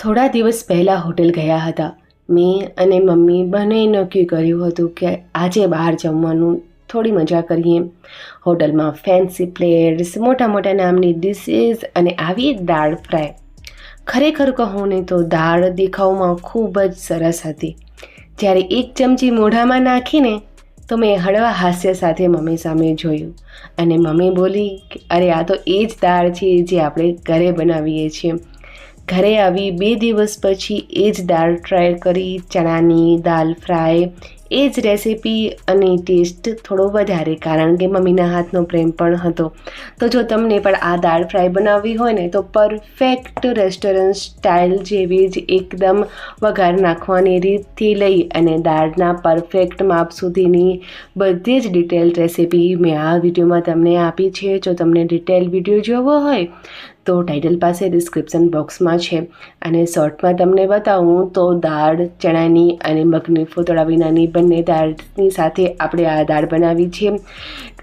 થોડા દિવસ પહેલાં હોટેલ ગયા હતા. મેં અને મમ્મી બંને નક્કી કર્યું હતું કે આજે બહાર જમવાનું થોડી મજા કરીએ. હોટલમાં ફેન્સી પ્લેટ્સ, મોટા મોટા નામની ડિશિસ અને આવી દાળ ફ્રાય. ખરેખર કહું ને તો દાળ દેખાવમાં ખૂબ જ સરસ હતી. જ્યારે એક ચમચી મોઢામાં નાખીને તો મેં હળવા હાસ્ય સાથે મમ્મી સામે જોયું અને મમ્મી બોલી કે અરે આ તો એ જ દાળ છે જે આપણે ઘરે બનાવીએ છીએ. ઘરે આવી 2 દિવસ પછી એ જ દાળ ટ્રાય કરી, ચણાની દાળ ફ્રાય. એ જ રેસીપી અને ટેસ્ટ થોડો વધારે, કારણ કે મમ્મીના હાથનો પ્રેમ પણ હતો. તો જો તમને પણ આ દાળ ફ્રાય બનાવવી હોય ને તો પરફેક્ટ રેસ્ટોરન્ટ સ્ટાઇલ જેવી જ એકદમ વઘાર નાખવાની રીતથી લઈ અને દાળના પરફેક્ટ માપ સુધીની બધી જ ડિટેલ રેસીપી મેં આ વિડીયોમાં તમને આપી છે. જો તમને ડિટેલ વિડીયો જોવો હોય તો ટાઇટલ પાસે ડિસ્ક્રિપ્શન બોક્સમાં છે. અને શોર્ટમાં તમને બતાવું તો દાળ ચણાની અને મગની ફોતળા વિનાની બંને દાળની સાથે આપણે આ દાળ બનાવી છે.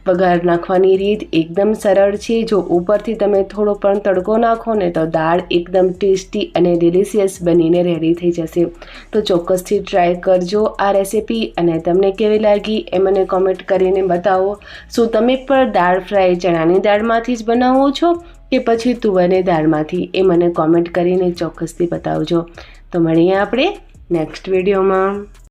વઘાર નાખવાની રીત એકદમ સરળ છે. જો ઉપરથી તમે થોડો પણ તડકો નાખો ને તો દાળ એકદમ ટેસ્ટી અને ડિલિશિયસ બનીને રેડી થઈ જશે. તો ચોક્કસથી ટ્રાય કરજો આ રેસીપી. અને તમને કેવી લાગી એ મને કોમેન્ટ કરીને બતાવો. શું તમે પણ દાળ ફ્રાય ચણાની દાળમાંથી જ બનાવો છો કે પછી તુવેરની દાળમાંથી? એ મને કોમેન્ટ કરીને ચોક્કસથી બતાવજો. તો મળીએ આપણે નેક્સ્ટ વિડીયોમાં.